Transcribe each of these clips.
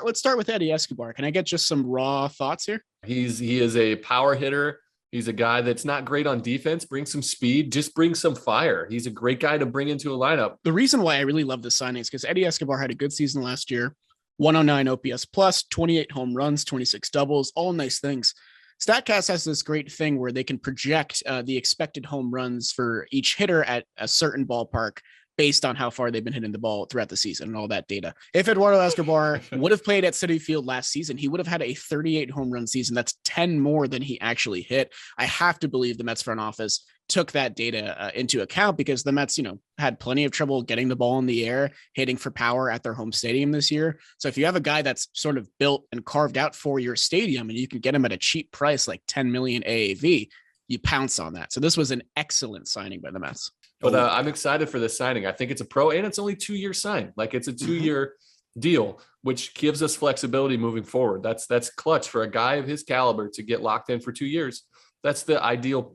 let's start with Eddie Escobar. Can I get just some raw thoughts here? He is a power hitter. He's a guy that's not great on defense. Bring some speed, just bring some fire. He's a great guy to bring into a lineup. The reason why I really love this signing is because Eddie Escobar had a good season last year, 109 OPS plus, 28 home runs, 26 doubles, all nice things. StatCast has this great thing where they can project the expected home runs for each hitter at a certain ballpark based on how far they've been hitting the ball throughout the season and all that data. If Eduardo Escobar would have played at Citi Field last season, he would have had a 38 home run season. That's 10 more than he actually hit. I have to believe the Mets front office took that data into account because the Mets, had plenty of trouble getting the ball in the air, hitting for power at their home stadium this year. So if you have a guy that's sort of built and carved out for your stadium and you can get him at a cheap price, like 10 million AAV, you pounce on that. So this was an excellent signing by the Mets. But I'm excited for this signing. I think it's a pro and it's only 2-year sign. Like it's a 2-year deal, which gives us flexibility moving forward. That's clutch for a guy of his caliber to get locked in for 2 years. That's the ideal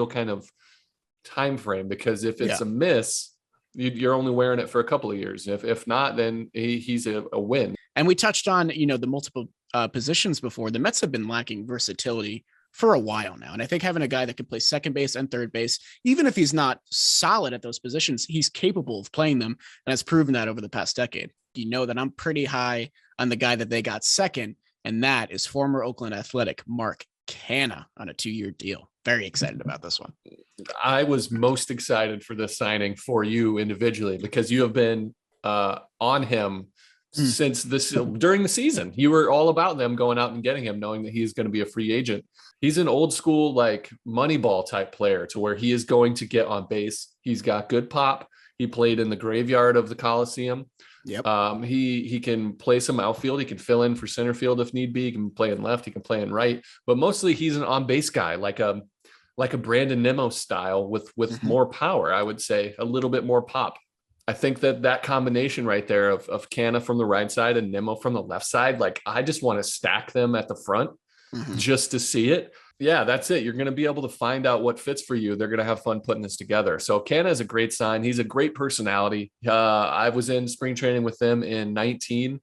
kind of time frame, because if it's a miss, you're only wearing it for a couple of years. If not, then he's a win. And we touched on, the multiple positions before. The Mets have been lacking versatility for a while now. And I think having a guy that can play second base and third base, even if he's not solid at those positions, he's capable of playing them and has proven that over the past decade. You know that I'm pretty high on the guy that they got second, and that is former Oakland Athletic Mark Canna on a 2-year deal. Very excited about this one. I was most excited for this signing for you individually because you have been on him since during the season. You were all about them going out and getting him, knowing that he's going to be a free agent. He's an old school, like Moneyball type player to where he is going to get on base. He's got good pop. He played in the graveyard of the Coliseum. Yep. He can play some outfield. He can fill in for center field if need be. He can play in left. He can play in right. But mostly he's an on base guy, like a Brandon Nemo style with more power. I would say a little bit more pop. I think that combination right there of Canna from the right side and Nemo from the left side, like I just want to stack them at the front just to see it. Yeah, that's it. You're going to be able to find out what fits for you. They're going to have fun putting this together. So Canna is a great sign. He's a great personality. I was in spring training with them in 19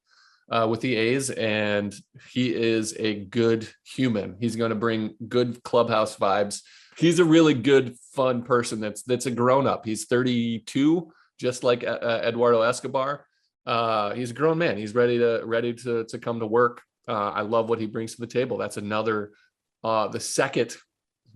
with the A's, and he is a good human. He's going to bring good clubhouse vibes. He's a really good, fun person. That's a grown up. He's 32, just like Eduardo Escobar. He's a grown man. He's ready to come to work. I love what he brings to the table. That's another, the second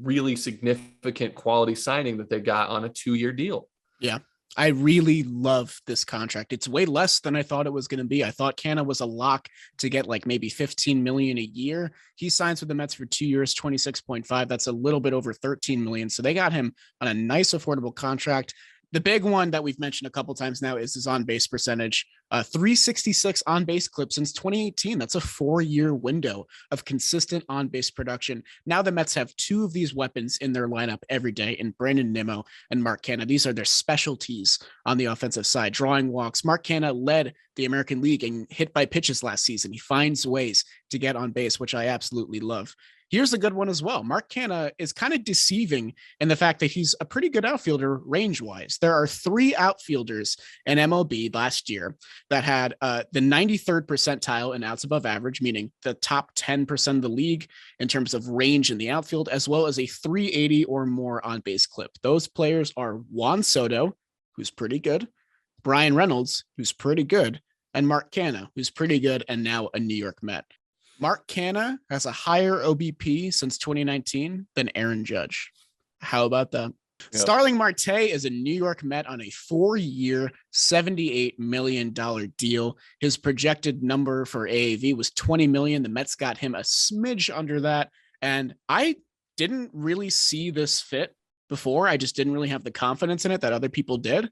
really significant quality signing that they got on a 2-year deal. Yeah. I really love this contract. It's way less than I thought it was going to be. I thought Canna was a lock to get like maybe 15 million a year. He signs with the Mets for 2 years, 26.5. That's a little bit over 13 million. So they got him on a nice, affordable contract. The big one that we've mentioned a couple times now is his on-base percentage. 366 on-base clip since 2018. That's a 4-year window of consistent on-base production. Now the Mets have 2 of these weapons in their lineup every day in Brandon Nemo and Mark Canna. These are their specialties on the offensive side, drawing walks. Mark Canna led the American League in hit by pitches last season. He finds ways to get on base, which I absolutely love. Here's a good one as well. Mark Canna is kind of deceiving in the fact that he's a pretty good outfielder range-wise. There are 3 outfielders in MLB last year that had the 93rd percentile in outs above average, meaning the top 10% of the league in terms of range in the outfield, as well as a 380 or more on-base clip. Those players are Juan Soto, who's pretty good, Brian Reynolds, who's pretty good, and Mark Canna, who's pretty good and now a New York Met. Mark Canna has a higher OBP since 2019 than Aaron Judge. How about that? Yep. Starling Martay is a New York Met on a 4-year, $78 million deal. His projected number for AAV was 20 million. The Mets got him a smidge under that. And I didn't really see this fit before. I just didn't really have the confidence in it that other people did,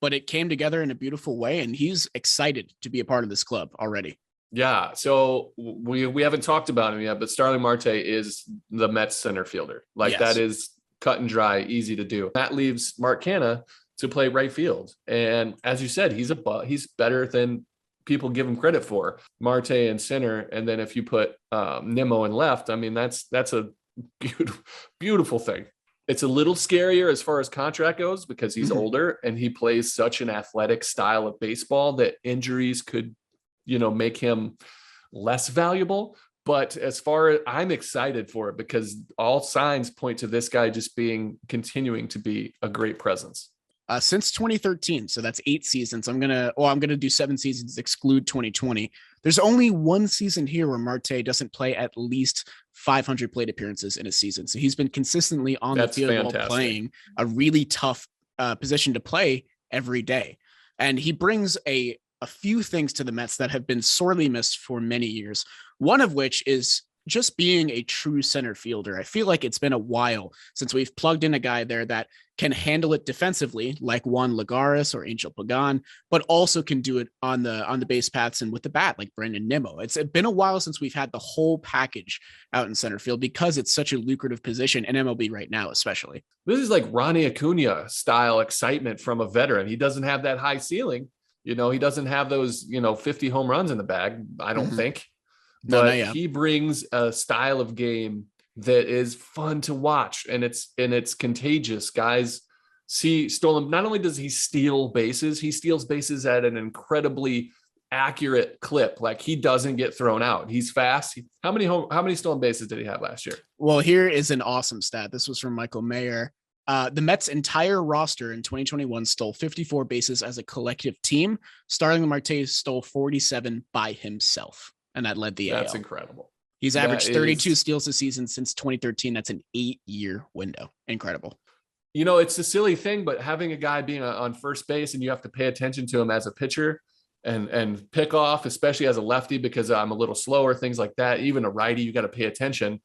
but it came together in a beautiful way. And he's excited to be a part of this club already. Yeah, so we haven't talked about him yet, but Starling Martay is the Mets center fielder. That is cut and dry, easy to do. That leaves Mark Canna to play right field. And as you said, he's better than people give him credit for. Martay in center, and then if you put Nemo in left, I mean, that's a beautiful thing. It's a little scarier as far as contract goes because he's older and he plays such an athletic style of baseball that injuries could make him less valuable. But as far as I'm excited for it, because all signs point to this guy just continuing to be a great presence. Since 2013, so that's 8 seasons. I'm gonna do 7 seasons, exclude 2020. There's only one season here where Martay doesn't play at least 500 plate appearances in a season. So he's been consistently on the field while playing a really tough position to play every day, and he brings a few things to the Mets that have been sorely missed for many years. One of which is just being a true center fielder. I feel like it's been a while since we've plugged in a guy there that can handle it defensively, like Juan Lagares or Angel Pagan, but also can do it on the base paths and with the bat, like Brandon Nemo. It's been a while since we've had the whole package out in center field because it's such a lucrative position in MLB right now, especially. This is like Ronnie Acuna style excitement from a veteran. He doesn't have that high ceiling. He doesn't have those, 50 home runs in the bag, I don't think. But he brings a style of game that is fun to watch, and it's contagious. Guys see stolen. Not only does he steal bases, he steals bases at an incredibly accurate clip. Like, he doesn't get thrown out. He's fast. How many stolen bases did he have last year? Well, here is an awesome stat. This was from Michael Mayer. The Mets' entire roster in 2021 stole 54 bases as a collective team. Starling Martay stole 47 by himself, and that led the AL. That's incredible. He's averaged 32 steals a season since 2013. That's an 8-year window. Incredible. It's a silly thing, but having a guy being on first base and you have to pay attention to him as a pitcher and pick off, especially as a lefty, because I'm a little slower, things like that. Even a righty, you got to pay attention.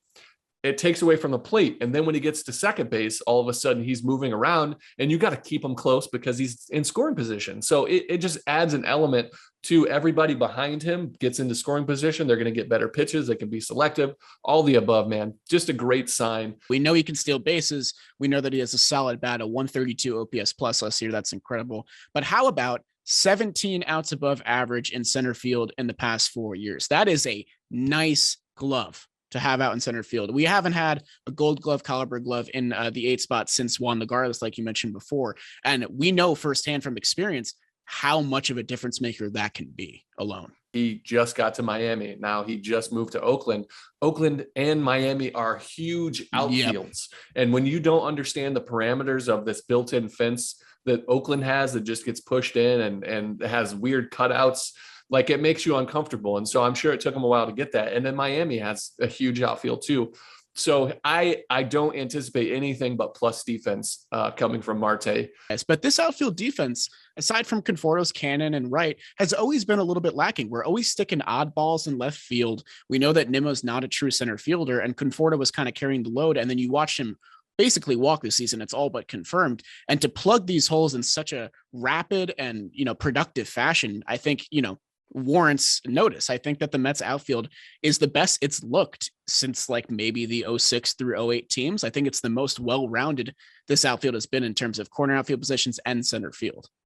It takes away from the plate. And then when he gets to second base, all of a sudden he's moving around and you got to keep him close because he's in scoring position. So it just adds an element to everybody behind him gets into scoring position. They're going to get better pitches. They can be selective, all the above, man. Just a great sign. We know he can steal bases. We know that he has a solid bat, a 132 OPS plus last year. That's incredible. But how about 17 outs above average in center field in the past 4 years? That is a nice glove to have out in center field. We haven't had a Gold Glove caliber glove in the 8 spot since Juan Lagares, like you mentioned before. And we know firsthand from experience how much of a difference maker that can be alone. He just got to Miami. Now he just moved to Oakland. Oakland and Miami are huge outfields. Yep. And when you don't understand the parameters of this built-in fence that Oakland has that just gets pushed in and has weird cutouts, like, it makes you uncomfortable. And so I'm sure it took him a while to get that. And then Miami has a huge outfield too. So I don't anticipate anything but plus defense coming from Martay. Yes, but this outfield defense, aside from Conforto's Cannon and Wright, has always been a little bit lacking. We're always sticking oddballs in left field. We know that Nemo's not a true center fielder, and Conforto was kind of carrying the load. And then you watch him basically walk this season. It's all but confirmed. And to plug these holes in such a rapid and, productive fashion, I think, warrants notice. I think that the Mets outfield is the best it's looked since like maybe the 06 through 08 teams. I think it's the most well-rounded this outfield has been in terms of corner outfield positions and center field.